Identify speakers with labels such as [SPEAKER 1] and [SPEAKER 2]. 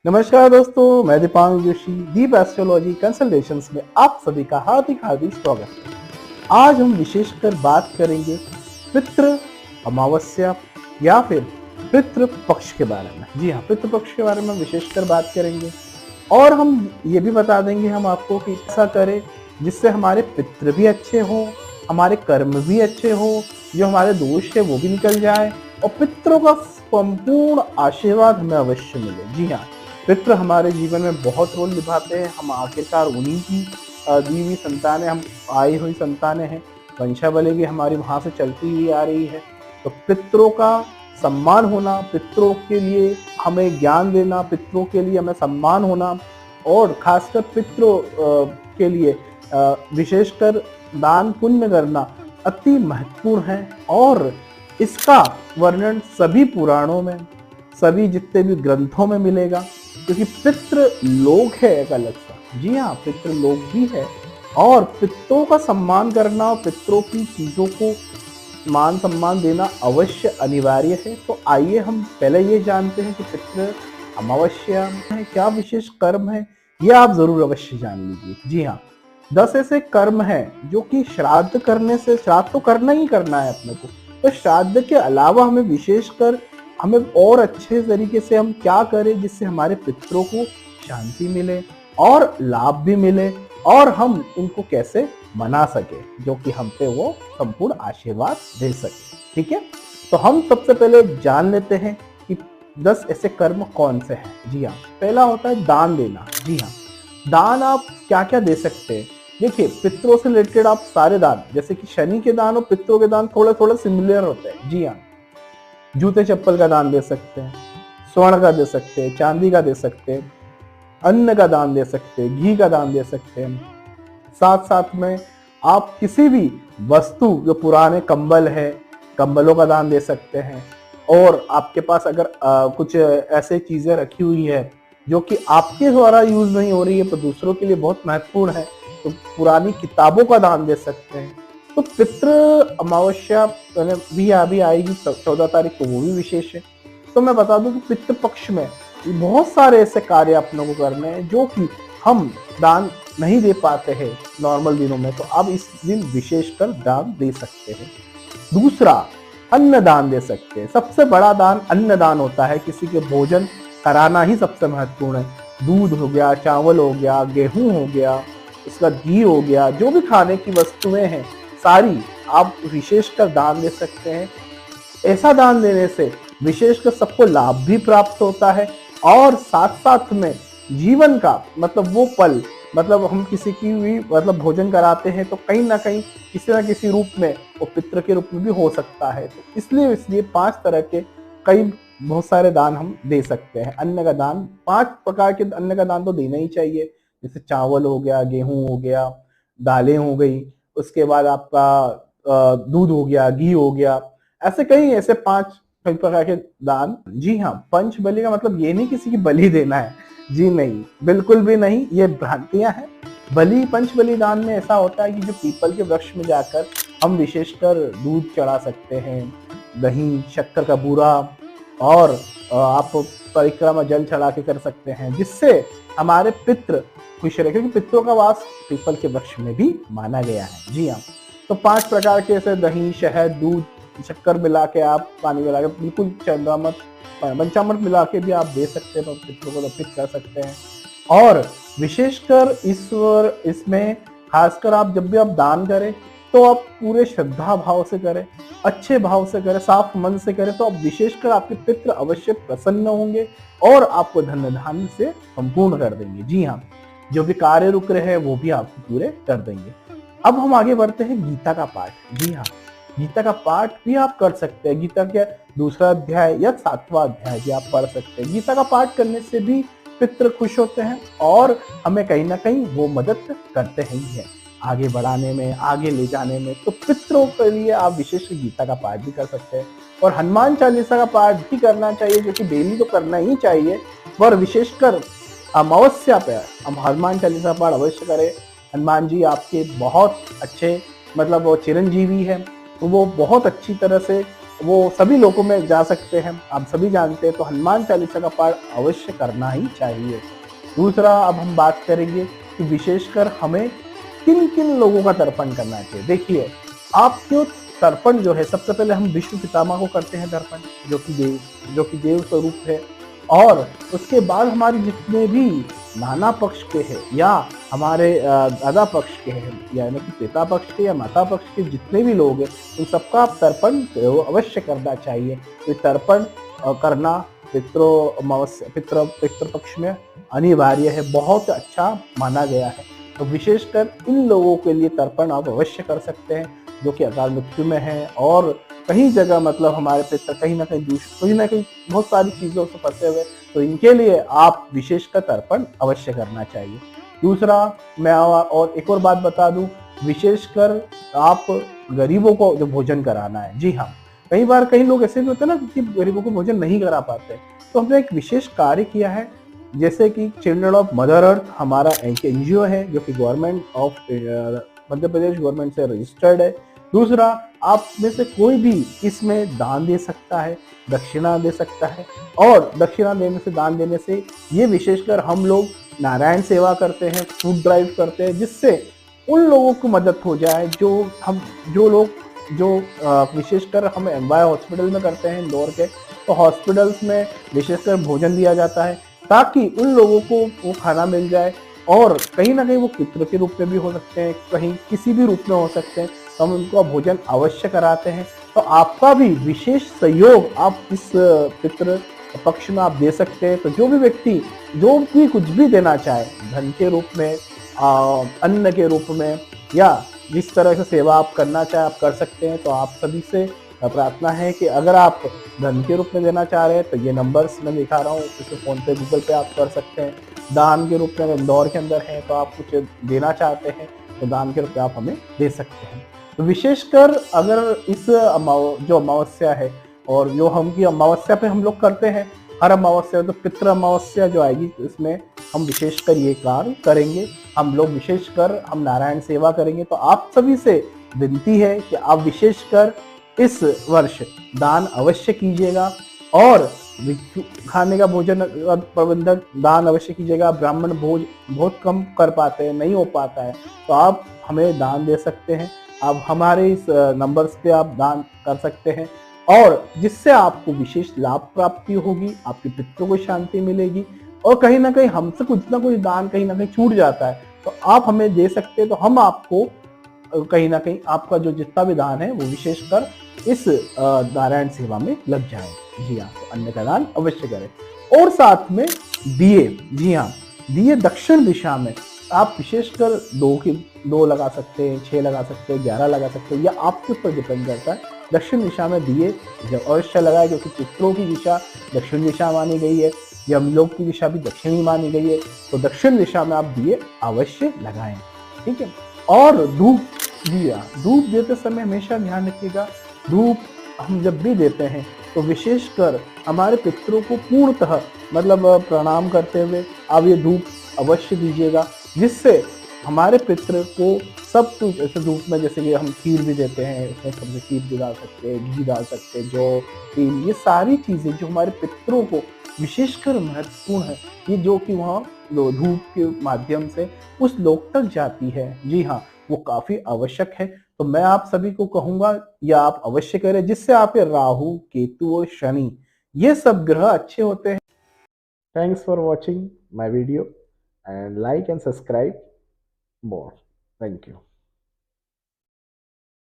[SPEAKER 1] नमस्कार दोस्तों, मैं दीपांग जोशी दीप एस्ट्रोलॉजी कंसल्टेशंस में आप सभी का हार्दिक हार्दिक स्वागत है। आज हम विशेषकर बात करेंगे पितृ अमावस्या या फिर पितृ पक्ष के बारे में। जी हाँ, पितृ पक्ष के बारे में विशेषकर बात करेंगे और हम ये भी बता देंगे हम आपको कि ऐसा करें जिससे हमारे पितृ भी अच्छे हों, हमारे कर्म भी अच्छे हों, जो हमारे दोष है वो भी निकल जाए और पितरों का संपूर्ण आशीर्वाद हमें अवश्य मिले। जी हाँ, पितृ हमारे जीवन में बहुत रोल निभाते हैं। हम आखिरकार उन्हीं की दी हुई संतानें, हम आई हुई संतानें हैं। वंशावली भी हमारी वहाँ से चलती हुई आ रही है। तो पितरों का सम्मान होना, पितरों के लिए हमें ज्ञान देना, पितरों के लिए हमें सम्मान होना और खासकर पितरों के लिए विशेषकर दान पुण्य करना अति महत्वपूर्ण है। और इसका वर्णन सभी पुराणों में, सभी जितने भी ग्रंथों में मिलेगा, क्योंकि पितृ लोक है एक अलग सा। जी हाँ, पितृ लोक भी है और पितरों का सम्मान करना और पितरों की चीजों को मान सम्मान देना अवश्य अनिवार्य है। तो आइए हम पहले ये जानते हैं कि पितृ अमावस्या है, क्या विशेष कर्म है, ये आप जरूर अवश्य जान लीजिए। जी हाँ, 10 ऐसे कर्म हैं जो कि श्राद्ध करने से, श्राद्ध तो करना ही करना है अपने को, तो श्राद्ध के अलावा हमें विशेषकर हमें और अच्छे तरीके से हम क्या करें जिससे हमारे पितरों को शांति मिले और लाभ भी मिले और हम उनको कैसे मना सके, जो कि हम पे वो संपूर्ण आशीर्वाद दे सके। ठीक है, तो हम सबसे पहले जान लेते हैं कि 10 ऐसे कर्म कौन से हैं। जी हाँ, पहला होता है दान देना। जी हाँ, दान आप क्या क्या दे सकते हैं। देखिए, पितरों से रिलेटेड आप सारे दान, जैसे कि शनि के दान और पितरों के दान थोड़ा थोड़ा सिमिलर होते हैं। जी हाँ, जूते चप्पल का दान दे सकते हैं, स्वर्ण का दे सकते हैं, चांदी का दे सकते हैं, अन्न का दान दे सकते हैं, घी का दान दे सकते हैं। साथ साथ में आप किसी भी वस्तु, जो पुराने कंबल है, कंबलों का दान दे सकते हैं। और आपके पास अगर कुछ ऐसे चीजें रखी हुई है जो कि आपके द्वारा यूज नहीं हो रही है पर दूसरों के लिए बहुत महत्वपूर्ण है, तो पुरानी किताबों का दान दे सकते हैं। तो पितृ अमावस्या भी अभी आएगी 14 तारीख को, वो भी विशेष है। तो मैं बता दूं कि पितृ पक्ष में बहुत सारे ऐसे कार्य अपनों को करने हैं जो कि हम दान नहीं दे पाते हैं नॉर्मल दिनों में, तो अब इस दिन विशेषकर दान दे सकते हैं। दूसरा, अन्न दान दे सकते हैं। सबसे बड़ा दान अन्न दान होता है। किसी के भोजन कराना ही सबसे महत्वपूर्ण है। दूध हो गया, चावल हो गया, गेहूं हो गया, इसका घी हो गया, जो भी खाने की वस्तुएं हैं सारी आप विशेषकर दान दे सकते हैं। ऐसा दान देने से विशेषकर सबको लाभ भी प्राप्त होता है और साथ साथ में जीवन का मतलब वो पल, मतलब हम किसी की भी मतलब भोजन कराते हैं तो कहीं ना कहीं किसी ना किसी रूप में वो पितृ के रूप में भी हो सकता है। तो इसलिए 5 तरह के कई बहुत सारे दान हम दे सकते हैं। अन्न का दान, 5 प्रकार के अन्न का दान तो देना ही चाहिए। जैसे चावल हो गया, गेहूं हो गया, दालें हो गई, उसके बाद आपका दूध हो गया, घी हो गया, ऐसे ऐसे 5 कई प्रकार के दान। जी हाँ, पंच बलि का मतलब ये नहीं किसी की बलि देना है। जी नहीं, बिल्कुल भी नहीं, ये भ्रांतियां हैं। बलि, पंच बलिदान में ऐसा होता है कि जो पीपल के वृक्ष में जाकर हम विशेषकर दूध चढ़ा सकते हैं, दही, शक्कर का बूरा और आप परिक्रमा जल चढ़ा के कर सकते हैं, जिससे हमारे पितृ खुश रहे, क्योंकि पितरों का वास पीपल के वृक्ष में भी माना गया है। जी हाँ, तो 5 प्रकार के ऐसे दही, शहद, दूध, शक्कर मिला के आप पानी मिला के बिल्कुल चंद्रामृत, पंचामृत मिला के भी आप दे सकते हैं, पितरों को अर्पित कर सकते हैं। और विशेषकर इसमें खासकर आप जब भी आप दान करें तो आप पूरे श्रद्धा भाव से करें, अच्छे भाव से करें, साफ मन से करें, तो आप विशेषकर आपके पितृ अवश्य प्रसन्न होंगे और आपको धन धान्य से संपूर्ण कर देंगे। जी हाँ, जो भी कार्य रुक रहे हैं वो भी आपको पूरे कर देंगे। अब हम आगे बढ़ते हैं गीता का पाठ। जी हाँ, गीता का पाठ भी आप कर सकते हैं। गीता के 2वां अध्याय या 7वां अध्याय भी आप पढ़ सकते हैं। गीता का पाठ करने से भी पितृ खुश होते हैं और हमें कहीं ना कहीं वो मदद करते ही हैं आगे बढ़ाने में, आगे ले जाने में। तो पितरों के लिए आप विशेष गीता का पाठ भी कर सकते हैं और हनुमान चालीसा का पाठ भी करना चाहिए, जो कि डेली तो करना ही चाहिए, पर विशेषकर अमावस्या पे हम हनुमान चालीसा पाठ अवश्य करें। हनुमान जी आपके बहुत अच्छे मतलब वो चिरंजीवी है, तो वो बहुत अच्छी तरह से वो सभी लोगों में जा सकते हैं, आप सभी जानते हैं, तो हनुमान चालीसा का पाठ अवश्य करना ही चाहिए। दूसरा, अब हम बात करेंगे कि विशेषकर हमें किन किन लोगों का तर्पण करना चाहिए। देखिए, आप क्यों तर्पण जो है, सबसे पहले हम विष्णु पितामह को करते हैं तर्पण, जो कि देव स्वरूप है। और उसके बाद हमारे जितने भी नाना पक्ष के हैं या हमारे दादा पक्ष के हैं, यानी कि पिता पक्ष के या माता पक्ष के जितने भी लोग हैं, उन सबका आप तर्पण अवश्य करना चाहिए। तो तर्पण करना पितृ पक्ष में अनिवार्य है, बहुत अच्छा माना गया है। तो विशेषकर इन लोगों के लिए तर्पण आप अवश्य कर सकते हैं, जो कि अकाल मृत्यु में है और कहीं जगह मतलब हमारे पितर कहीं ना कहीं बहुत सारी चीजों से फंसे हुए, तो इनके लिए आप विशेषकर तर्पण अवश्य करना चाहिए। दूसरा, मैं और एक और बात बता दूं, विशेषकर आप गरीबों को जो भोजन कराना है, जी हाँ, कई बार कई लोग ऐसे भी होते हैं ना कि गरीबों को भोजन नहीं करा पाते, तो हमने एक विशेष कार्य किया है, जैसे कि चिल्ड्रन ऑफ मदर अर्थ हमारा एक एनजीओ है, जो कि government of Madhya Pradesh government से रजिस्टर्ड है। दूसरा, आप में से कोई भी इसमें दान दे सकता है, दक्षिणा दे सकता है, और दक्षिणा देने से, दान देने से, ये विशेषकर हम लोग नारायण सेवा करते हैं, फूड ड्राइव करते हैं, जिससे उन लोगों को मदद हो जाए जो लोग विशेषकर हम एमवाय हॉस्पिटल में करते हैं इंदौर के, तो हॉस्पिटल्स में विशेषकर भोजन दिया जाता है, ताकि उन लोगों को वो खाना मिल जाए। और कहीं ना कहीं वो पितृ के रूप में भी हो सकते हैं, कहीं किसी भी रूप में हो सकते हैं, तो हम उनको भोजन अवश्य कराते हैं। तो आपका भी विशेष सहयोग आप इस पितृ पक्ष में आप दे सकते हैं। तो जो भी व्यक्ति जो भी कुछ भी देना चाहे, धन के रूप में, अन्न के रूप में, या जिस तरह से सेवा आप करना चाहे आप कर सकते हैं। तो आप सभी से प्रार्थना है कि अगर आप धन के रूप में देना चाह रहे हैं, तो ये नंबर्स मैं दिखा रहा हूँ, जैसे फोन पे, गूगल पे आप कर सकते हैं। दान के रूप में अगर इंदौर के अंदर है तो आप कुछ देना चाहते हैं, तो दान के रूप में आप हमें दे सकते हैं। तो विशेषकर अगर इस जो अमावस्या है, और जो हम की अमावस्या पे हम लोग करते हैं, हर अमावस्या, तो पितृ अमावस्या जो आएगी, इसमें हम विशेषकर ये कार्य करेंगे। हम लोग विशेषकर हम नारायण सेवा करेंगे। तो आप सभी से विनती है कि आप विशेषकर इस वर्ष दान अवश्य कीजिएगा, और खाने का भोजन प्रबंधन दान अवश्य कीजिएगा। ब्राह्मण भोज बहुत कम कर पाते हैं, नहीं हो पाता है, तो आप हमें दान दे सकते हैं। आप हमारे इस नंबर्स पे आप दान कर सकते हैं, और जिससे आपको विशेष लाभ प्राप्ति होगी, आपके पितरों को शांति मिलेगी, और कहीं ना कहीं हमसे कुछ ना कुछ दान कहीं ना कहीं छूट जाता है, तो आप हमें दे सकते हैं। तो हम आपको कहीं ना कहीं आपका जो जितना भी दान है वो विशेषकर इस नारायण सेवा में लग जाए। जी हाँ, तो अन्न का दान अवश्य करें। और साथ में दिए, जी हाँ, दिए दक्षिण दिशा में आप विशेषकर दो लगा सकते हैं, 6 लगा सकते हैं, 11 लगा सकते हैं, या आपके ऊपर डिपेंड करता है। दक्षिण दिशा में दिए जब अवश्य लगाए, क्योंकि पितरों की दिशा दक्षिण दिशा मानी गई है, या हम लोग की दिशा भी दक्षिणी मानी गई है, तो दक्षिण दिशा में आप दिए अवश्य लगाएं। ठीक है। और धूप दिया, धूप देते समय हमेशा ध्यान रखिएगा, धूप हम जब भी देते हैं तो विशेषकर हमारे पितरों को पूर्णतः मतलब प्रणाम करते हुए आप ये धूप अवश्य दीजिएगा, जिससे हमारे पितृ को सब कुछ, ऐसे धूप में जैसे कि हम खीर भी देते हैं, उसमें सबसे खीर भी डाल सकते हैं, घी डाल सकते हैं, जो तेल, ये सारी चीज़ें जो हमारे पितरों को विशेषकर महत्वपूर्ण है, ये जो कि वहाँ धूप के माध्यम से उस लोक तक जाती है। जी हाँ, वो काफी आवश्यक है। तो मैं आप सभी को कहूंगा या आप अवश्य करें, जिससे आपके राहु, केतु और शनि ये सब ग्रह अच्छे होते हैं। Thanks for watching my video, and like and subscribe more. Thank you.